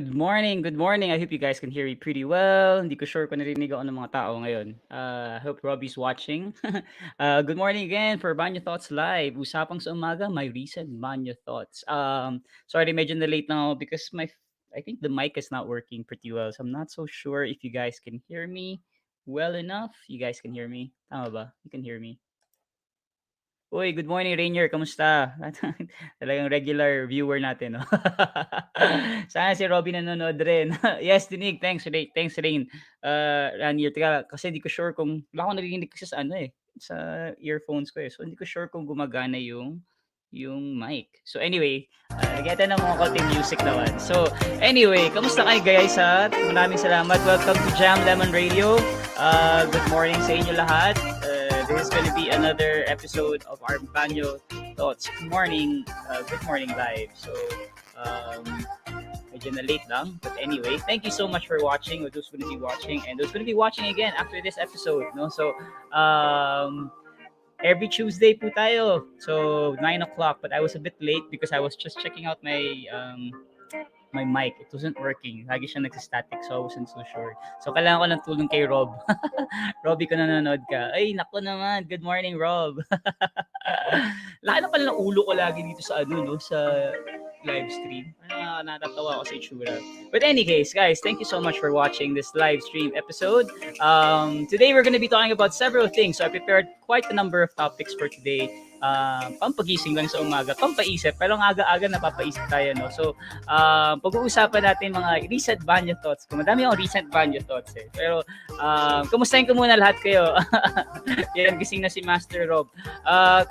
Good morning, good morning. I hope you guys can hear me pretty well. Hindi ko sure kung narinig ako ng mga tao ngayon. I hope Robbie's watching. Good morning again for Banyo Thoughts Live. Usapang sa umaga, my recent Banyo Thoughts. Sorry, medyo na late na ako because I think the mic is not working pretty well. So I'm not so sure if you guys can hear me well enough. You guys can hear me? Tama ba? You can hear me. Uy, good morning Rainier, kamusta? Talagang regular viewer natin, no? Sana si Robby nanonood rin. Yes, Dinig, thanks Rain. Rainier, teka, kasi di ko sure kung wala akong narinig kasi sa ano eh, sa earphones ko eh. So hindi ko sure kung gumagana yung mic. So anyway, lagyan natin ng mga konting music naman. So anyway, kamusta kayo guys ha? Maraming salamat. Welcome to Jam Lemon Radio. Good morning sa inyo lahat. This is going to be another episode of our BanyoThoughts Morning, Good Morning Live. So, medyo na late lang. But anyway, thank you so much for watching, or those going to be watching, and those going to be watching again after this episode. No? So, every Tuesday po tayo. So, 9 o'clock. But I was a bit late because I was just checking out my mic. It wasn't working. Lagi siya nagsistatic, so I wasn't so sure. So, kailangan ko ng tulong kay Rob. Robby, kung nanonood ka. Ay, nako naman. Good morning, Rob. Laki na pala ng ulo ko lagi dito sa sa live stream. Natatawa ako sa itsura. But any case, guys, thank you so much for watching this live stream episode. Today, we're going to be talking about several things. So, I prepared quite a number of topics for today. Pampagising lang sa umaga, pampaisip, pero ang aga-aga napapaisip tayo, no? So, pag-uusapan natin mga recent Banyo Thoughts. Kung madami akong recent Banyo Thoughts eh. Pero, kamustahin ko muna lahat kayo. Yan, gising na si Master Rob.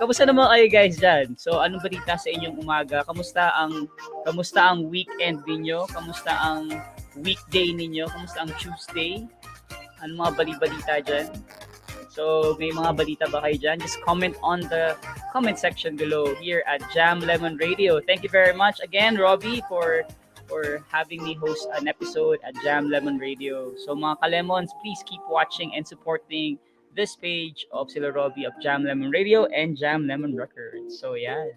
Kamusta naman kayo guys dyan? So, anong balita sa inyong umaga? Kamusta ang weekend ninyo? Kamusta ang weekday ninyo? Kamusta ang Tuesday? Anong mga balita dyan? So, may mga balita ba kayo dyan? Just comment on the comment section below here at Jam Lemon Radio. Thank you very much again, Robbie, for having me host an episode at Jam Lemon Radio. So, mga kalemons, please keep watching and supporting this page of sila Robbie of Jam Lemon Radio and Jam Lemon Records. So, yan.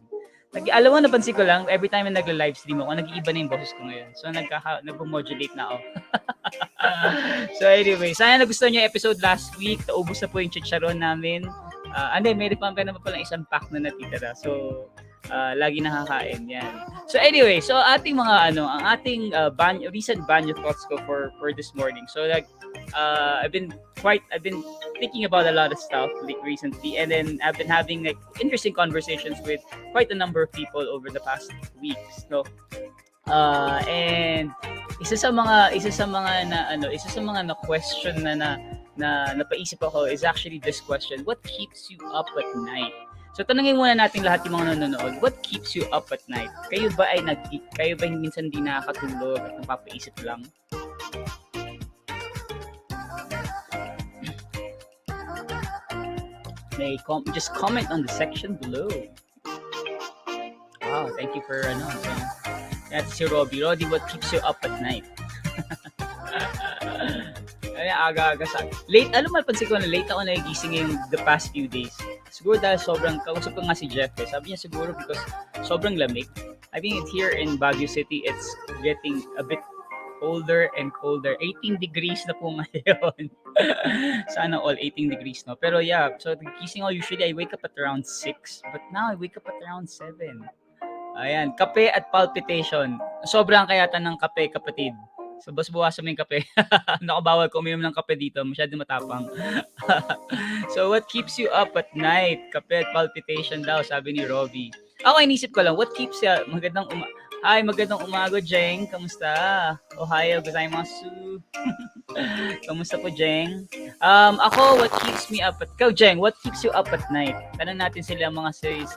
Alam mo, napansin ko lang, every time na nagla-live stream ako, nag-iiba na yung boses ko ngayon. So, nag-modulate na ako. So, anyway, sana nagustuhan niyo yung episode last week. Naubos na po yung chicharon namin. May pa naman pala isang pack na natitira. So, lagi nakakain yan. So, anyway, so ating mga ang ating recent banyo thoughts ko for this morning. So, I've been thinking about a lot of stuff recently, and then I've been having interesting conversations with quite a number of people over the past weeks, no? And isa sa mga na question na napaisip ako is actually this question: what keeps you up at night? So tanungin muna natin lahat yung mga nanonood, what keeps you up at night? Kayo ba minsan hindi nakakatulog at napapaisip lang? Just comment on the section below. Wow, thank you for that's si Robbie. Robbie, what keeps you up at night? Ay, aga-aga sa late. Alam mo, napansin ko na late ako nagigising yung the past few days. Siguro dahil kausap ko nga si Jeff eh. Sabi niya siguro because sobrang lamig. I think here in Baguio City, it's getting a bit colder and colder. 18 degrees na po ngayon. Sana all 18 degrees, no? Pero yeah, so gising ako, usually I wake up at around 6. But now I wake up at around 7. Ayan, kape at palpitation. Sobrang kayatan ng kape, kapatid. So, bawasan mo yung kape. Nakabawal ko uminom ng kape dito. Masyado matapang. So, what keeps you up at night? Kape at palpitation daw, sabi ni Robbie. Ako, inisip ko lang, what keeps you up? Magandang umaga, Jeng. Kamusta? Ohayo gozaimasu. Kamusta po, Jeng? Ako, what keeps me up at... Jeng, what keeps you up at night? Tanong natin sila mga sila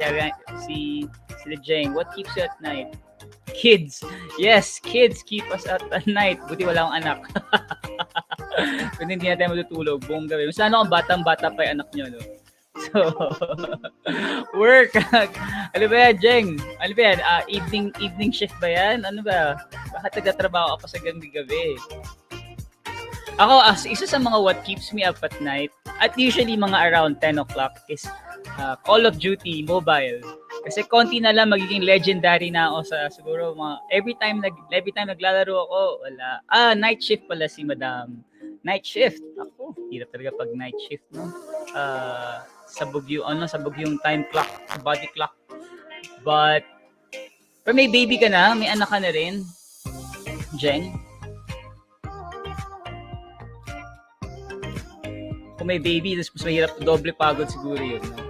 Jeng, what keeps you at night? Kids. Yes, kids keep us up at night. Buti wala akong anak. Kung hindi natin matutulog, buong gabi. Mas lalo kung batang-bata pa yung anak nyo, no? So, work. Ano ba yan, Jeng? Ano ba yan? Evening shift ba yan? Ano ba? Bakit nagtatrabaho ka pa sa gabi? Ako, as isa sa mga what keeps me up at night, at usually mga around 10 o'clock is Call of Duty Mobile. Kasi konti na lang magiging legendary na ako sa siguro mga every time naglalaro ako, wala. Night shift pala si Madam. Night shift. Ako, hirap talaga pag night shift, no? Sabog yung time clock, body clock. But pero may baby ka na, may anak ka na rin, Jen. Kung may baby, mas mahirap, doble pagod siguro yun. No?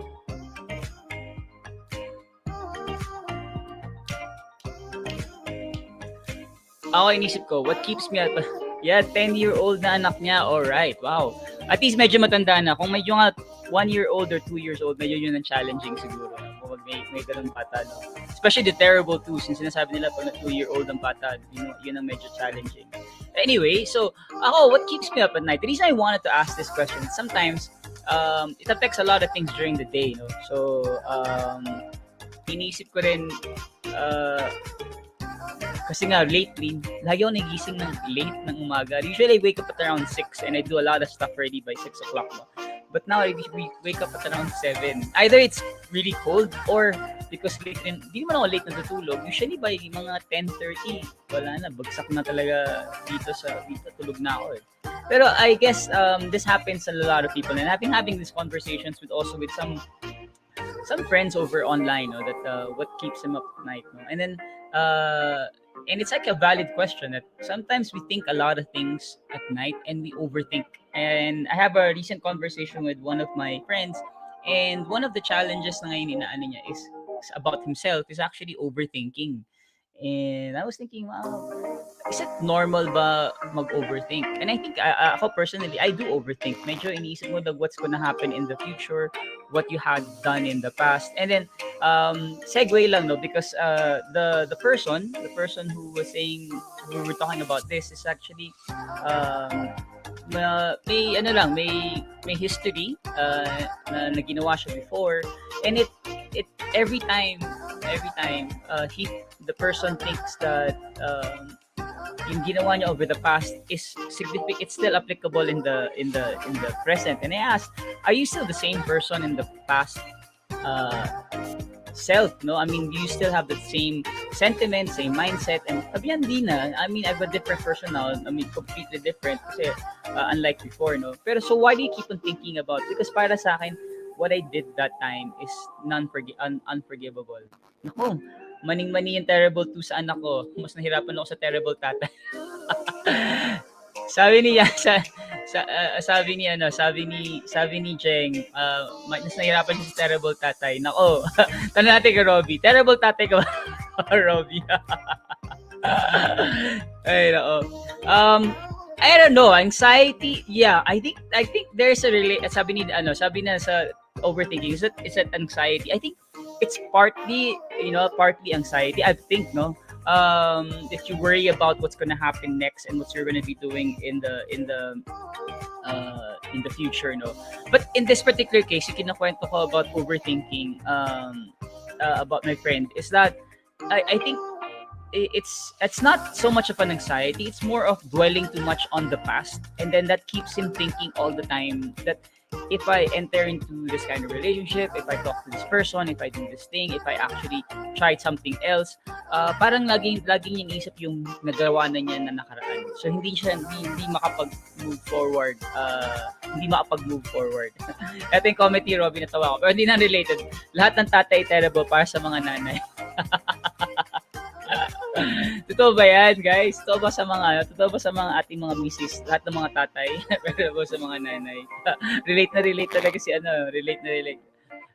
Ako inisip ko, what keeps me up? Yeah, 10-year-old na anak niya. Alright, wow. At least medyo matanda na. Kung medyo nga 1-year-old or 2 years old, medyo yun ang challenging siguro. Kung may ganun bata. No? Especially the terrible twos. Yung sinasabi nila pag na 2-year-old ang bata, yun ang medyo challenging. Anyway, so ako, what keeps me up at night? The reason I wanted to ask this question, sometimes it affects a lot of things during the day. No? So, inisip ko rin, kasi nga lately, lagi ako nagising ng late ng umaga. Usually I wake up at around 6 and I do a lot of stuff ready by 6 o'clock. No? But now I wake up at around 7. Either it's really cold or because late rin, di naman ako late natutulog. Usually by mga 10:30, wala na, bagsak na talaga dito tulog na ako eh. Pero I guess this happens to a lot of people, and I've been having these conversations with some friends over online, no, that what keeps them up at night, no? And then and it's like a valid question that sometimes we think a lot of things at night and we overthink. And I have a recent conversation with one of my friends, and one of the challenges na ngayon inaano niya is about himself is actually overthinking. And I was thinking, wow, is it normal ba mag-overthink? And I think ako personally, I do overthink. Medyo iniisip mo what's gonna happen in the future, what you had done in the past. And then segue lang, no, because the person who was saying, who we were talking about this is actually may history na ginawa siya before, and it every time the person thinks that yung ginawa niya over the past is significant, it's still applicable in the present. And I asked, are you still the same person in the past self? No, I mean, do you still have the same sentiment, same mindset? And sabi yan, di na. I mean, I have a different person now. I mean, completely different kasi unlike before, no. Pero so why do you keep on thinking about? Because para sa akin, what I did that time is unforgivable. Naku, maning-mani yung terrible 2 sa anak ko. Mas nahirapan ako sa terrible tatay. sabi ni Jeng, mas nahirapan siya sa terrible tatay. Nako, tanong natin kay Robby. Terrible tatay ka ba, Robby? Ay, nako. I don't know, anxiety. Yeah, I think there's a sabi na sa overthinking, is it anxiety? I think it's partly anxiety. I think, no, if you worry about what's going to happen next and what you're going to be doing in the future, no. But in this particular case, yung kinakwento ko about overthinking about my friend is that I think it's not so much of an anxiety. It's more of dwelling too much on the past, and then that keeps him thinking all the time that if I enter into this kind of relationship, if I talk to this person, if I do this thing, if I actually tried something else, parang laging yung isip yung nagawa na niya na nakaraan. So hindi makapag-move forward. Ito yung comment ni Robby, natawa ko. Pero hindi na related. Lahat ng tatay terrible para sa mga nanay. Totoo ba yan, guys? Totoo ba sa mga ating mga misis, lahat ng mga tatay, pero sa mga nanay? relate talaga si relate.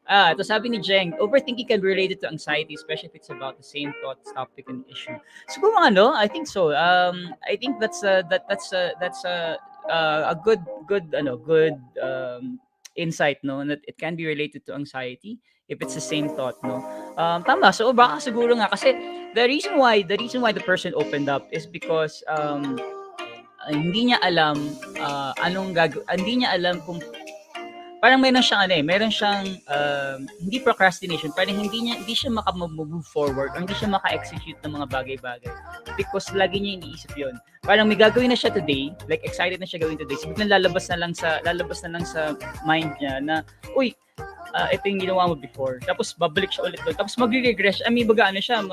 Ito sabi ni Jeng, overthinking can be related to anxiety, especially if it's about the same thoughts, topic, and issue. Siguro I think so. I think that's a good insight, no, that it can be related to anxiety if it's the same thought, no. Tama. So baka siguro nga kasi the reason why the person opened up is because hindi niya alam hindi niya alam kung parang meron siyang hindi procrastination, parang hindi siya maka-move forward or hindi siya maka-execute ng mga bagay-bagay because lagi niya iniisip 'yon. Parang may gagawin na siya today, like excited na siya gawin today. So biglang lalabas na lang sa mind niya na, uy, ito yung ginawa mo before. Tapos babalik siya ulit doon. Tapos magre-regress. I mean, baga ano siya,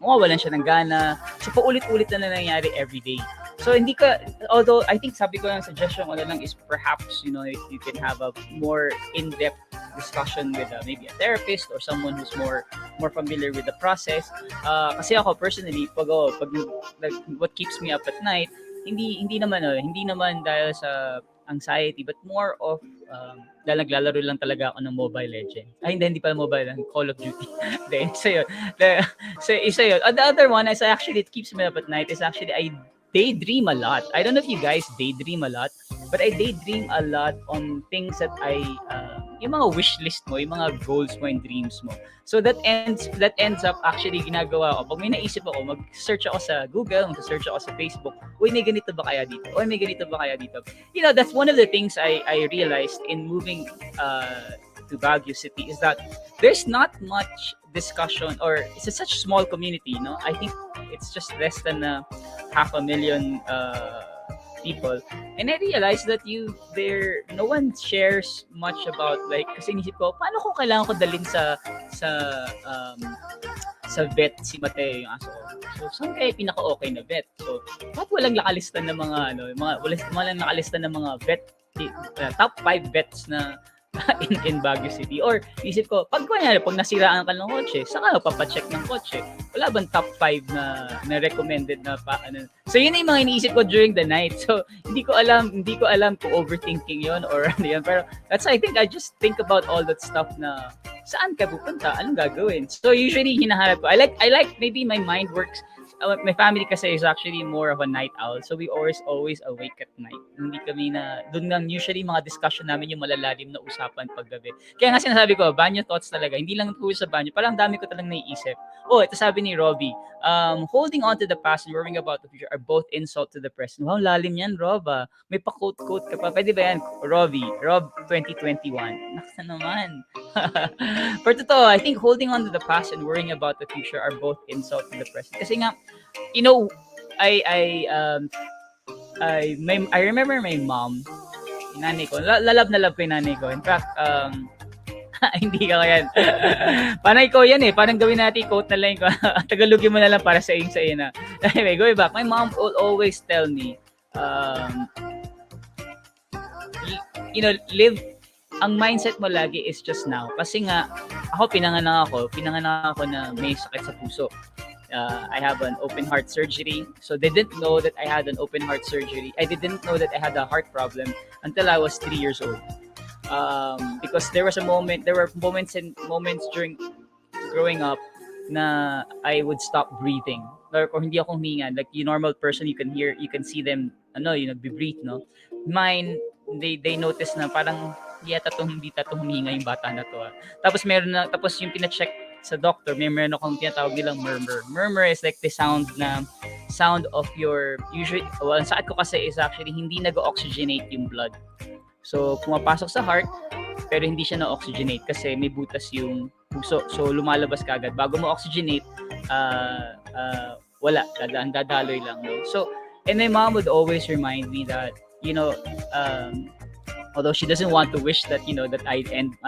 mawawalan siya ng gana. So paulit-ulit na nangyayari every day. So hindi ka, although I think sabi ko yung suggestion ko na lang is perhaps, if you can have a more in-depth discussion with maybe a therapist or someone who's more familiar with the process. Kasi ako personally, pag like, what keeps me up at night, hindi naman dahil sa anxiety, but more of dahil naglalaro lang talaga ako ng Mobile Legends. Ay, hindi pala Mobile, Call of Duty. Hindi, isa yun. Isa yun. The other one is actually, it keeps me up at night, is actually, I daydream a lot. I don't know if you guys daydream a lot, but I daydream a lot on things that yung mga wish list mo, yung mga goals mo and dreams mo. So that ends up actually ginagawa ko. Pag may naisip ako, mag-search ako sa Google, mag-search ako sa Facebook, uy, may ganito ba kaya dito? Uy, may ganito ba kaya dito? That's one of the things I realized in moving to Baguio City is that there's not much discussion, or it's such a small community, I think it's just less than 500,000 people, and I realized that no one shares much about, like, kasi inisip ko, paano kung kailangan ko dalhin sa vet si Mateo, yung aso ko. So saan kaya pinaka-okay na vet? So bakit walang nakalista ng walang nakalista ng mga vet, top 5 vets na in Baguio City? Or isip ko, pag nasiraan ka ng kotse, saan ka papacheck ng kotse? Wala bang top 5 na recommended na So yun yung mga iniisip ko during the night. So hindi ko alam kung overthinking yon or ano yun. Pero I think I just think about all that stuff na saan ka pupunta, anong gagawin. So usually hinahanap ko. I like maybe my mind works. My family kasi is actually more of a night owl. So we always awake at night. Hindi kami doon lang usually mga discussion namin yung malalalim na usapan paggabi. Kaya nga sinasabi ko, banyo thoughts talaga. Hindi lang po sa banyo. Parang dami ko talagang naiisip. Ito sabi ni Robbie, holding on to the past and worrying about the future are both insult to the present. Wow, lalim yan, Rob. May pa-quote ka pa. Pwede ba yan, Robbie? Rob 2021. Naksa naman. For totoo, I think holding on to the past and worrying about the future are both insult to the present. Kasi nga, I remember my mom, yung nanay ko, love na love ko yung nanay ko. In fact, hindi ka yan. Panay ko yan eh. Parang gawin natin quote na lang ko. Tagalogin mo na lang para sa iyo na. Anyway, going back. My mom will always tell me, live, ang mindset mo lagi is just now. Kasi nga, pinanganak ako na may sakit sa puso. I have an open heart surgery. So they didn't know that I had an open heart surgery. I didn't know that I had a heart problem until I was 3 years old. Because there were moments during growing up na I would stop breathing. Or hindi ako huminga. Like the normal person, you can see them, nagbe-breathe, no? Mine, they notice na parang hindi tatong huminga yung bata na to. Tapos yung pina-check sa doctor, meron akong tinatawag nilang murmur. Murmur is like the sound of your, usually, ang sakit ko kasi is actually hindi nag-oxygenate yung blood. So, pumapasok sa heart, pero hindi siya na-oxygenate kasi may butas yung puso. So, lumalabas kagad. Bago mo oxygenate, wala. Dadaloy lang. No? So, and my mom would always remind me that, although she doesn't want to wish that, that I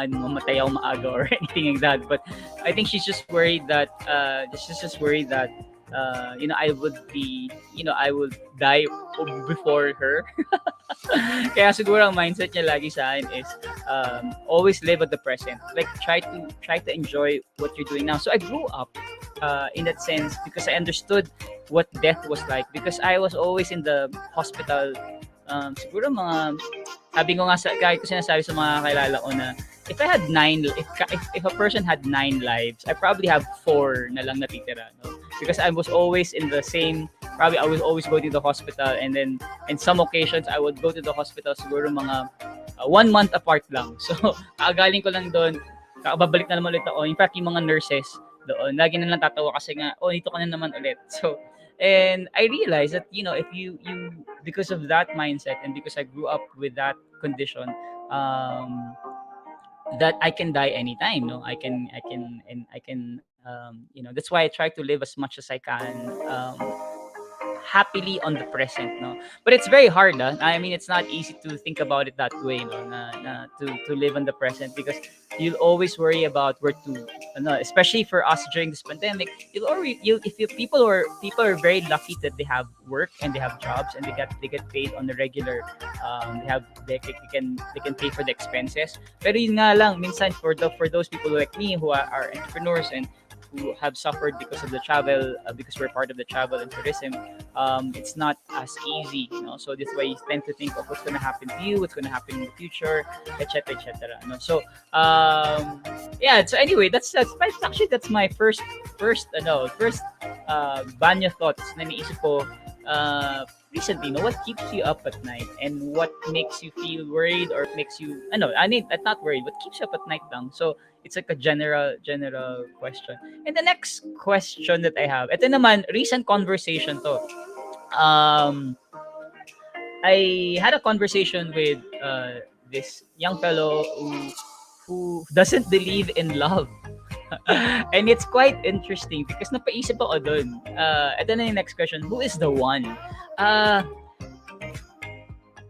mamatay ako maaga or anything like that. But I think she's just worried that, I would die before her. Kaya siguro ang mindset niya lagi sa akin is always live at the present. Like try to enjoy what you're doing now. So I grew up in that sense because I understood what death was like, because I was always in the hospital. Siguro sabi ko nga kahit ko sinasabi sa mga kakilala ko na if a person had 9 lives, I probably have 4 na lang natitira, no? Because I was always in the same, probably I was always going to the hospital, and then in some occasions I would go to the hospital siguro mga 1 month apart lang. So kakagaling ko lang doon, babalik na naman ulit ako. In fact, yung mga nurses doon, lagi na lang tatawa kasi nga, dito ka na naman ulit. So and I realized that, if you because of that mindset and because I grew up with that condition, um, that I can die anytime. No, I can. That's why I try to live as much as I can. Happily on the present, no, but it's very hard, I mean, it's not easy to think about it that way, no, to live on the present, because you'll always worry about where to, no, especially for us during this pandemic. You'll already, you if you people are very lucky that they have work and they have jobs and they get paid on the regular. They can pay for the expenses, pero yun nga lang, minsan for those people like me who are entrepreneurs and who have suffered because of the travel, because we're part of the travel and tourism. It's not as easy, so this way you tend to think of what's going to happen to you, what's going to happen in the future, etc., etc., no? So yeah, so anyway, that's my first banyo thoughts na naisip ko recently, no? What keeps you up at night and what makes you feel worried or makes you, I mean, not worried, what keeps you up at night lang. So it's like a general question. And the next question that I have, ito naman, recent conversation to. I had a conversation with this young fellow who doesn't believe in love. And it's quite interesting because napaisip ako dun. Ito na yung next question. Who is the one?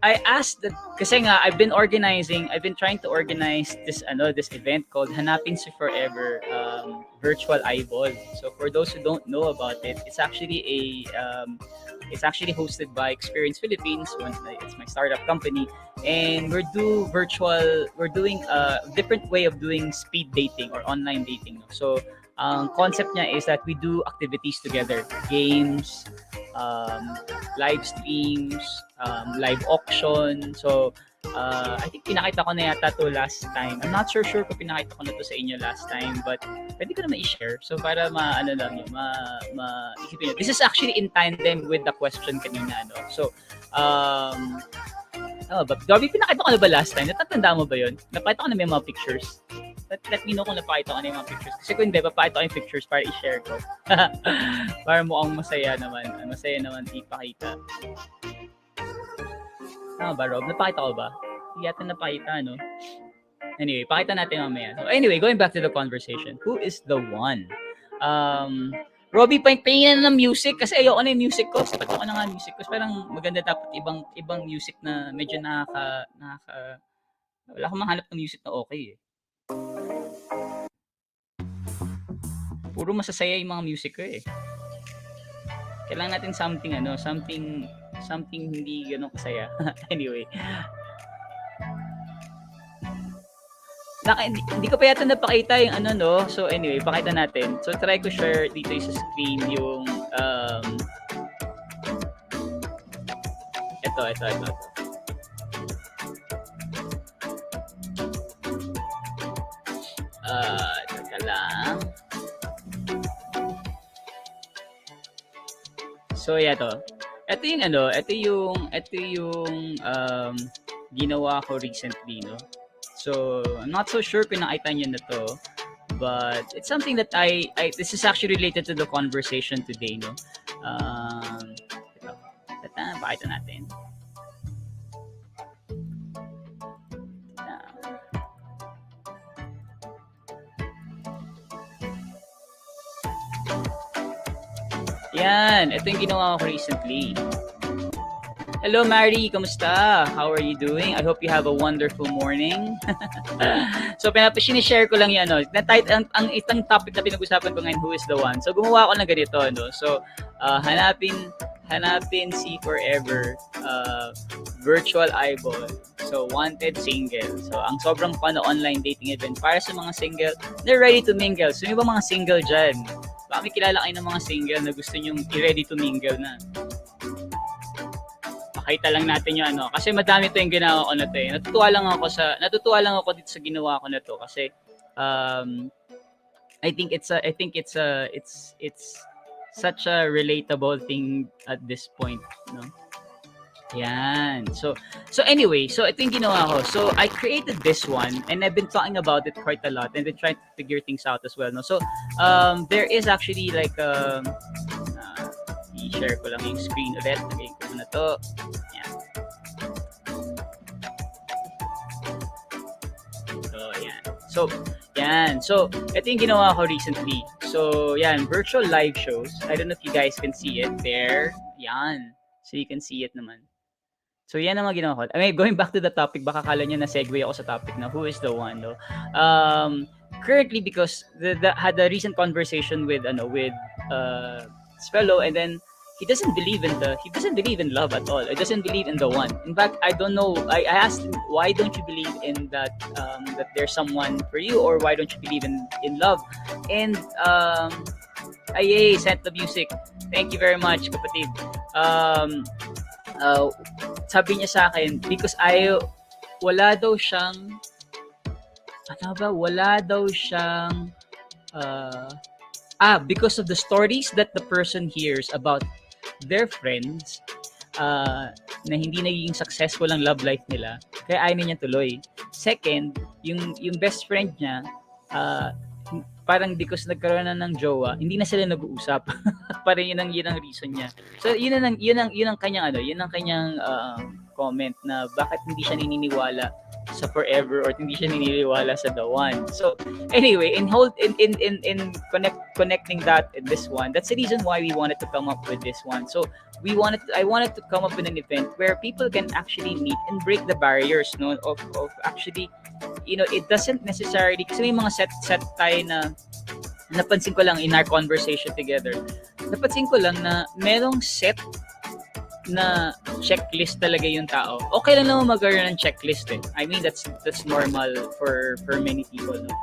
I asked that kasi nga I've been trying to organize this event called Hanapin Si Forever Virtual Eyeball. So for those who don't know about it, it's actually hosted by Experience Philippines. It's my startup company, and we're doing a different way of doing speed dating or online dating. So ang concept niya is that we do activities together, games, live streams, live auction. So I think pinakita ko na yata to last time. I'm not sure kung pinakita ko na to sa inyo last time, but pwede ko naman i-share. So para isipin nyo. This is actually in tandem with the question kanina, no? So Gabi, pinakita ko na ba last time? Natatanda mo ba yun? Napakita ko na may mga pictures. Let me know kung napakita ko na yung mga pictures. Kasi kung hindi, papakita ko yung pictures para i-share ko. Para mukhang masaya naman. Masaya naman ipakita. Tama ba, Rob? Napakita ko ba? Hindi yata napakita, no? Anyway, pakita natin mamaya. So anyway, going back to the conversation. Who is the one? Robbie, pahingin na ng music kasi ayoko na yung music ko. Sapat ako na nga music ko. Parang maganda dapat ibang music na medyo nakaka wala akong mahanap ng music na okay eh. Puro masasaya yung mga music ko eh. Kailangan natin something hindi ganun kasaya. Anyway. Hindi ko pa yata napakita yung no. So anyway, pakita natin. So try ko share dito sa screen yung ito. Teka lang. So yeah to. Ito yung ginawa ko recently, no. So I'm not so sure kung nakita niyo na to, but it's something that I this is actually related to the conversation today, no. Pakita natin. Yan, ito yung ginawa ko recently. Hello, Mary. Kamusta? How are you doing? I hope you have a wonderful morning. So, sinishare ko lang yan. Ang itang topic na pinag-usapan ko ngayon, who is the one? So, gumawa ko ng ganito. So, hanapin si forever virtual eyeball. So, wanted single. So, ang sobrang fun na online dating event para sa mga single. They're ready to mingle. So, yung ba mga single dyan? Baka may kilala kayo ng mga single na gusto nyong i-ready to mingle na. Pakita lang natin yung kasi madami to yung ginawa ko na to eh. Natutuwa lang ako dito sa ginawa ko na to kasi I think it's such a relatable thing at this point, no? Yan. So anyway, so ito yung ginawa ko. So I created this one and I've been talking about it quite a lot and been trying to figure things out as well, no? So there is actually like i-share ko lang yung screen ulit. Lagay ko muna to. Yan. So, yan. So, ito yung ginawa ko recently. So, yan, virtual live shows. I don't know if you guys can see it there. Yan. So, you can see it naman. So, yan ang mga ginawa ko. I mean, going back to the topic, baka kala nyo na segue ako sa topic na who is the one, no? Currently, because had a recent conversation with, this fellow, and then he doesn't believe in love at all. He doesn't believe in the one. In fact, I don't know. I asked him, why don't you believe in that, that there's someone for you, or why don't you believe in love? And, sent the music. Thank you very much, kapatid. Sabi niya sa akin, because wala daw siyang, because of the stories that the person hears about their friends, na hindi naging successful ang love life nila, kaya ayaw niya tuloy. Second, yung best friend niya, parang because nagkaroon na ng jowa, hindi na sila nag-uusap. Parang yun ang reason niya. So yun ang kanyang comment na bakit hindi siya naniniwala sa forever, or hindi siya naniniwala sa the one. So anyway, in connecting that in this one, that's the reason why we wanted to come up with this one. So I wanted to come up with an event where people can actually meet and break the barriers, no, of actually, it doesn't necessarily, kasi may mga set tayo na napansin ko lang in our conversation together. Napansin ko lang na merong set na checklist talaga yung tao. Okay lang naman magkaroon ng checklist eh. I mean, that's normal for many people, no?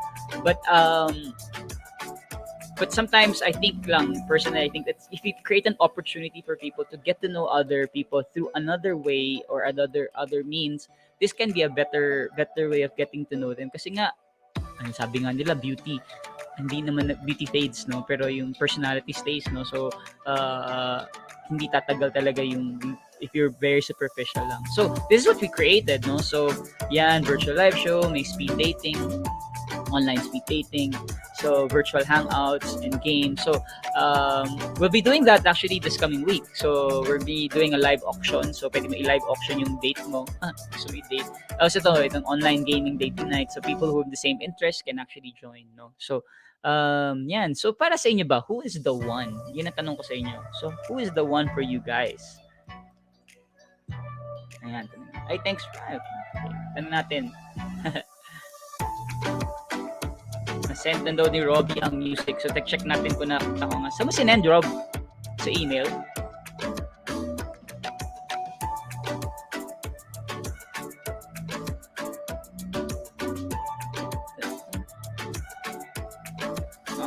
But sometimes I think personally, I think that if you create an opportunity for people to get to know other people through another way or other means, this can be a better way of getting to know them. Kasi nga, sabi nga nila, beauty fades, no? Pero yung personality stays, no? So, hindi tatagal talaga if you're very superficial lang. So, this is what we created, no? So, yan, virtual live show, may speed dating, online speed dating, so virtual hangouts and games. So, we'll be doing that actually this coming week. So, we'll be doing a live auction. So, pwede mo i-live auction yung date mo. So, date. So, itong online gaming dating night. So, people who have the same interest can actually join, no? So, yan. So, para sa inyo ba, who is the one? Yun ang tanong ko sa inyo. So, who is the one for you guys? Ayan. Ay, thanks. Okay. Tanong natin. Send na daw ni Robbie ang music. So, check natin kung nakita ko nga. Saan mo sinend, Rob? Sa email?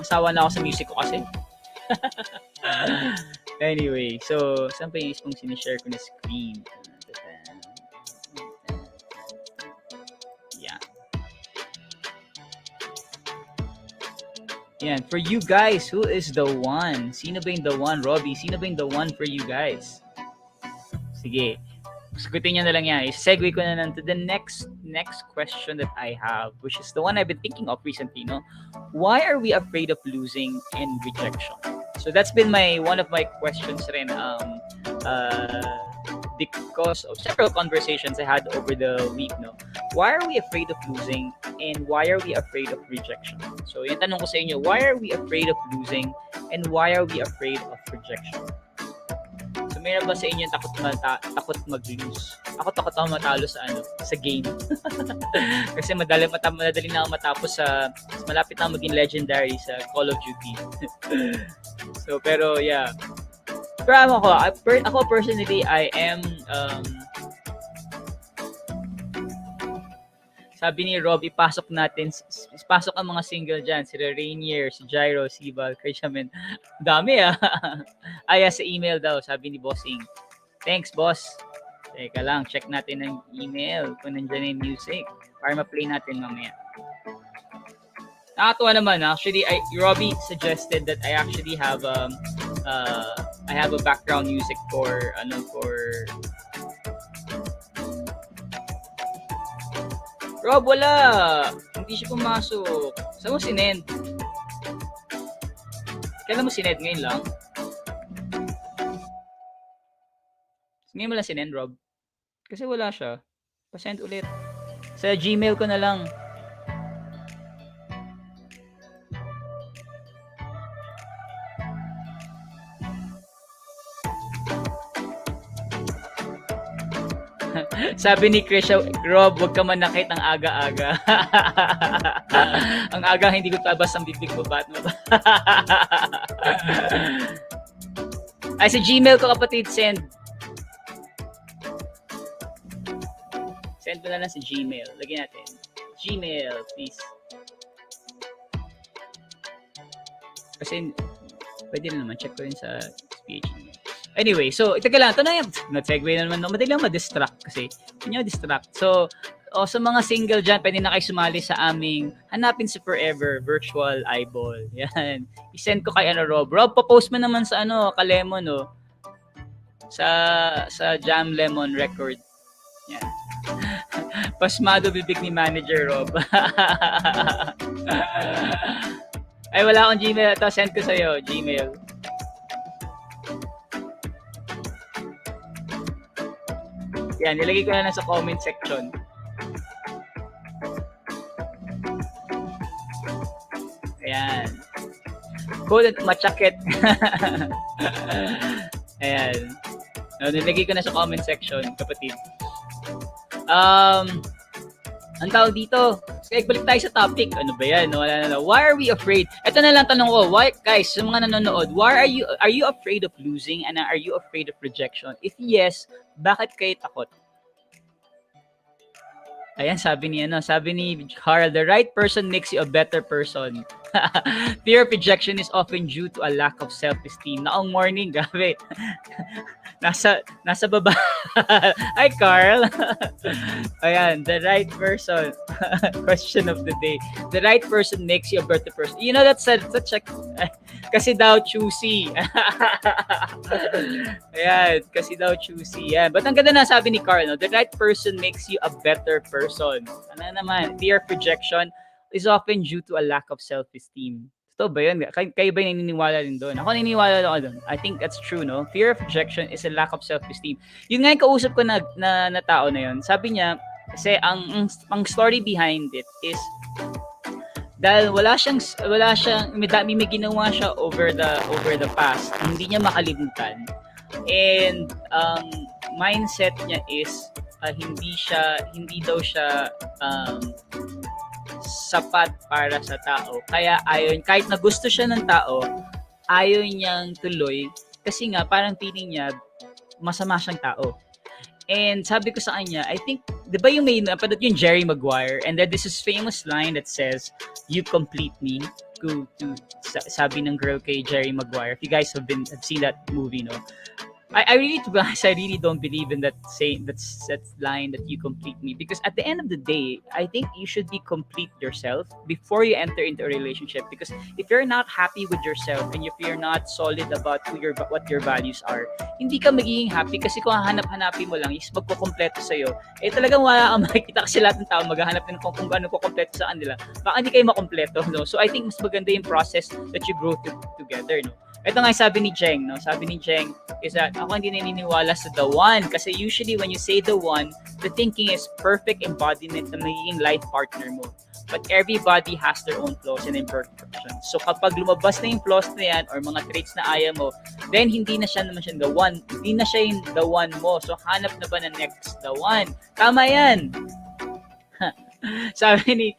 Asawa na ako sa music ko kasi. Anyway, so, saan pa yung isang sinishare ko na screen? Yan. For you guys, who is the one? Sino ba yung the one, Robbie? Sino ba yung the one for you guys? Sige. Sagutin nyo na lang yan. I-segue ko na lang to the next question that I have, which is the one I've been thinking of recently, no? Why are we afraid of losing and rejection? So that's been one of my questions rin, because of several conversations I had over the week, no? Why are we afraid of losing, and why are we afraid of rejection? So yung tanong ko sa inyo, why are we afraid of losing, and why are we afraid of rejection? So meron ba sa inyo takot mag-lose? Ako takot ako matalo sa game. Kasi madali na ako matapos malapit na maging legendary sa Call of Duty. So pero yeah. Pero ako personally, I am sabi ni Rob, pasok ang mga single dyan. Si Rainier, si Gyro, si Val, Krishamen. Dami sa email daw, sabi ni Bossing. Thanks, boss. Teka lang, check natin ang email kung nandiyan yung music para ma-play natin mamaya. Nakatuwa naman, actually, Robbie suggested that I actually have I have a background music for Rob, wala. Hindi siya pumasok. Saan mo sinend? Kailan mo sinend? Ngayon lang? Ngayon mo lang sinend, Rob? Kasi wala siya. Pasend ulit. Sa Gmail ko na lang. Sabi ni Krisha, Rob, wag ka manakit ang aga-aga. Ang aga hindi ko tabas ang bibig mo, ba't mo ba? Ay, sa Gmail ko kapatid, send. Send mo na lang sa Gmail. Lagyan natin. Gmail, please. Kasi, pwede na naman. Check ko yun sa speech. Anyway, so, ito ka lang. Ito na yung, nag-segue na naman. Madali lang ma-distract kasi. Hindi nyo distract. So, sa mga single dyan, pwede na kayo sumali sa aming Hanapin si Forever Virtual Eyeball. Yan. I-send ko kay Rob. Rob, pa-post mo naman sa Kalemon, no? Sa Jam Lemon Record. Yan. Pasmado bibig ni Manager Rob. Ay, wala akong Gmail. Ito, send ko sa'yo. Gmail. Yan, nilagay ko na lang sa comment section. Ayan. Cool at machakit. Ayan. Nilagay ko na sa comment section, kapatid. Ang tawag dito, kaya balik tayo sa topic. Ano ba yan? Wala na. Why are we afraid? Ito na lang tanong ko. Why, guys, sa mga nanonood, why are you afraid of losing and are you afraid of rejection? If yes, bakit kayo takot? Ayan, sabi ni Carl, the right person makes you a better person. Fear of rejection is often due to a lack of self-esteem. Naong morning, gabi. Nasa baba. Hi, Carl. Ayan, the right person. Question of the day. The right person makes you a better person. You know, that's such a kasi daw choosy. Ayan, kasi daw choosy. Yan. But ang ganda na sabi ni Carl, no? The right person makes you a better person. Ano naman, fear of rejection is often due to a lack of self-esteem. Totoo ba yun? Kayo ba naniniwala rin doon? Ako naniniwala ako doon. I think that's true, no? Fear of rejection is a lack of self-esteem. Yun nga yung kausap ko na tao na yun. Sabi niya, kasi ang story behind it is dahil wala siyang may ginawa siya over the past, hindi niya makalimutan. And mindset niya is hindi daw siya sapat para sa tao. Kaya kahit na gusto siya ng tao, ayaw niyang tuloy kasi nga parang feeling niya masama siyang tao. And sabi ko sa kanya, I think, di ba yung may napadot yung Jerry Maguire, and then this is famous line that says, "You complete me." Sabi ng girl kay Jerry Maguire. If you guys have seen that movie, no? I really, to be honest, I really don't believe in that line that you complete me, because at the end of the day, I think you should be complete yourself before you enter into a relationship. Because if you're not happy with yourself and if you're not solid about what your values are, hindi ka magiging happy, kasi kung hanap-hanapin mo lang is magkukumpleto sa'yo, talagang wala kang makikita, kasi lahat ng tao maghahanap din kung ano kukumpleto sa kanila. Baka hindi kayo makumpleto, no? So I think mas maganda yung process that you grow together, no? Ito nga sabi ni Jeng, no? Sabi ni Jeng is that ako hindi naniniwala sa the one, kasi usually when you say the one, the thinking is perfect embodiment na magiging life partner mo. But everybody has their own flaws and imperfections. So kapag lumabas na yung flaws na yan or mga traits na ayaw mo, then hindi na siya the one. Hindi na siya yung the one mo. So hanap na ba na next the one? Tama yan! Sabi ni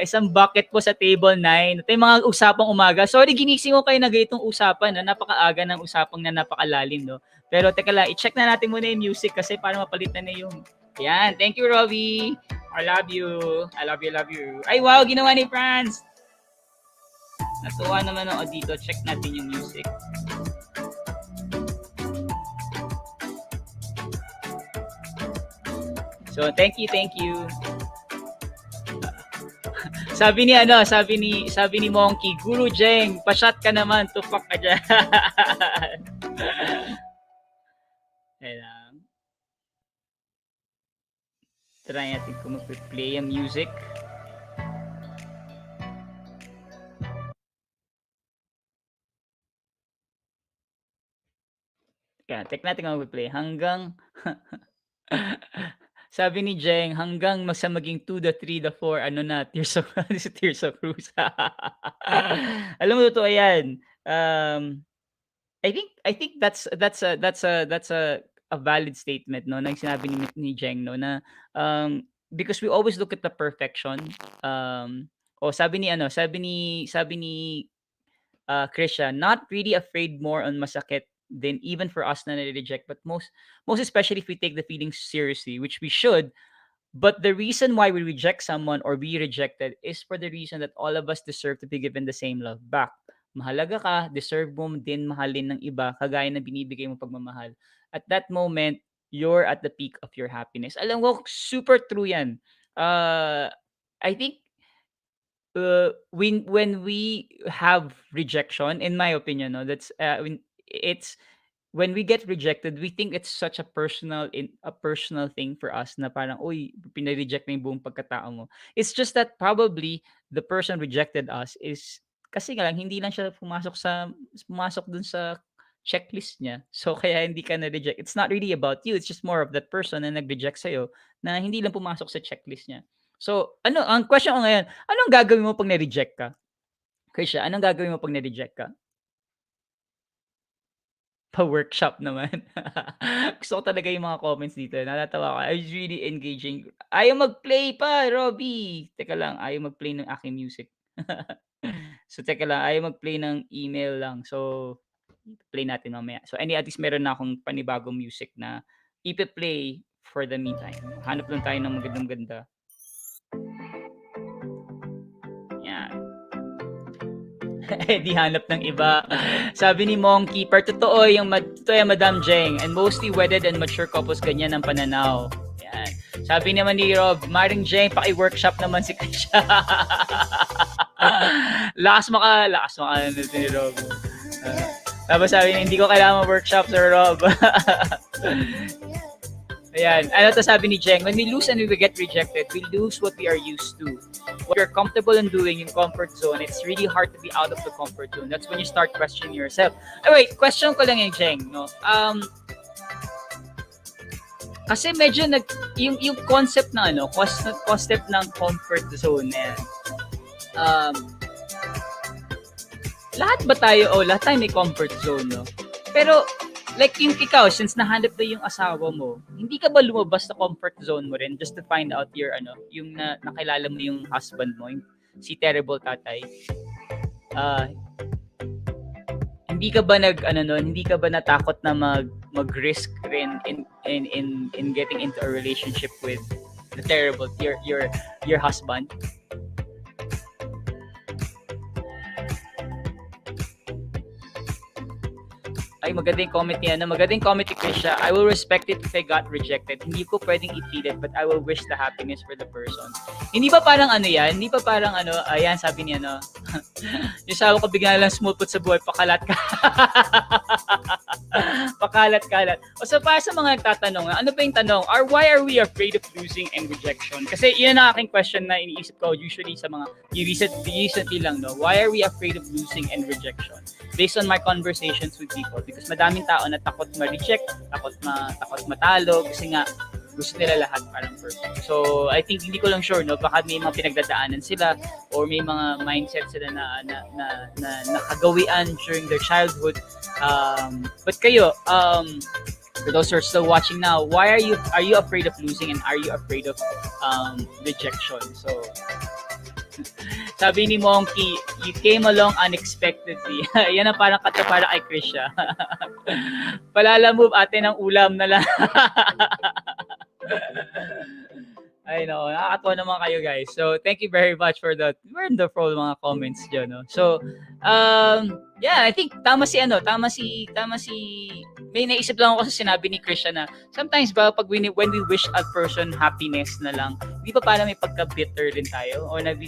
isang bucket po sa table 9. Ito yung mga usapang umaga. Sorry, ginising ko kayo na ganitong usapan. Na napakaaga ng usapang na napakalalim, no? Pero teka lang, i-check na natin muna yung music kasi para mapalitan na yung... Yan. Thank you, Robbie. I love you. I love you, love you. Ay, wow, ginawa ni Franz. Natuwa naman ako dito. Check natin yung music. So, thank you. Sabi ni Monkey, Guru Jeng, pa-shot ka naman, tupak ka dyan. Ayan. Try natin kung mag-play ang music. Kaya, check natin kung mag-play. Hanggang... Sabi ni Jeng, hanggang maging 2, the 3, the 4, ano na, Tears of Cruise. Alam mo, totoo yan. I think that's a a valid statement, no, na sinabi ni Jeng, no, na because we always look at the perfection. O sabi ni Krisha, not really afraid more on masakit than even for us na nare-reject, but most especially if we take the feelings seriously, which we should. But the reason why we reject someone or be rejected is for the reason that all of us deserve to be given the same love back. Mahalaga ka, deserve mo din mahalin ng iba kagaya ng binibigay mo pagmamahal. At that moment, you're at the peak of your happiness. Alam mo, super true yan. I think when we have rejection, in my opinion, no, that's when it's when we get rejected, we think it's such a personal thing for us na parang, uy, pinareject na yung buong pagkatao mo. It's just that probably the person rejected us is kasi nga lang hindi lang siya pumasok dun sa checklist niya. So kaya hindi ka na-reject. It's not really about you. It's just more of that person na nag-reject sa'yo na hindi lang pumasok sa checklist niya. So, ang question ko ngayon, anong gagawin mo 'pag na-reject ka? Krisha, anong gagawin mo 'pag na-reject ka? Pa-workshop naman. Gusto ko talaga yung mga comments dito, natatawa ako. It's really engaging. Ayaw mag-play pa, Robby. Teka lang, ayaw mag-play ng aking music. So, teka lang, ayaw mag-play ng email lang. So, play natin mamaya. So, at least meron na akong panibagong music na ipe-play for the meantime. Hanap lang tayo ng magandang-ganda. Yan. Di hanap ng iba. Sabi ni Monkey, totoo yung Madam Jeng, and mostly wedded and mature couples ganyan ang pananaw. Yan. Sabi naman ni Rob, Maring Jeng, paki-workshop naman si Krisha. lakas maka ni Rob. Tapos sabi niya, hindi ko kailangan workshop, Sir Rob. Ayan. Ano to sabi ni Jeng? When we lose and we get rejected, we lose what we are used to. What you're comfortable in doing in comfort zone, it's really hard to be out of the comfort zone. That's when you start questioning yourself. Wait, question ko lang yung Jeng, no? Kasi medyo yung concept na concept ng comfort zone na yan. Lahat tayo may comfort zone, no? Pero like yung ikaw, since nahanap na yung asawa mo, hindi ka ba lumabas sa comfort zone mo rin just to find out yung nakilala mo yung husband mo, yung si terrible tatay? Hindi ka ba hindi ka ba natakot na mag-risk rin in getting into a relationship with the terrible your husband? Ay, maganda yung comment niya. Maganda yung comment ni Krisha. I will respect it if I got rejected. Hindi ko pwedeng ipilit, but I will wish the happiness for the person. Hindi ba parang yan? Hindi ba parang ayan, sabi niya, yung sawa ko bigla lang smooth put sa buhay, pakalat ka. Pakalat-kalat. O so, para sa mga nagtatanong, ano ba yung tanong? Why are we afraid of losing and rejection? Kasi yun ang aking question na iniisip ko usually sa mga recently lang, no? Why are we afraid of losing and rejection? Based on my conversations with people, because madaming tao na takot ma-reject, takot matalo, kasi nga gusto nila lahat parang perfect. So I think hindi ko lang sure, no, baka may mga pinagdadaanan sila or may mga mindset sila na nakagawian during their childhood. But kayo, for those who are still watching now, why are you afraid of losing and are you afraid of rejection? So sabi ni Monkey, you came along unexpectedly. Yan ang parang kata para kay Krisha. Palalamove ate ng ulam na lang. I know, nakakatawa naman kayo guys. So, thank you very much for the wonderful mga comments dyan, no? So, yeah, I think tama si may naisip lang ako sa sinabi ni Krisha na sometimes ba pag when we wish a person happiness na lang, di ba parang may pagka-bitter din tayo or na we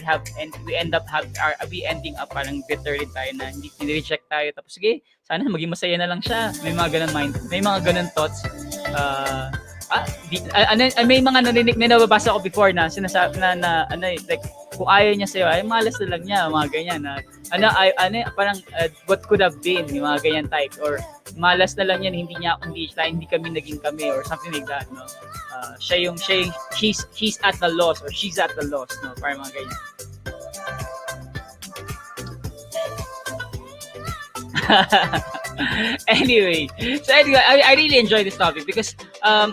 ending up parang bitter din tayo na hindi reject tayo tapos sige, sana maging masaya na lang siya. May mga ganun thoughts. May mga narinig na nababasa ko before na sinasabi na like kung ayaw niya sa'yo ay malas na lang niya, mga ganyan na parang what could have been, yung mga ganyan type or malas na lang yan, hindi kami naging kami or something like that, no? He's at the loss or she's at the loss, no? Parang mga ganyan. Anyway, I really enjoy this topic because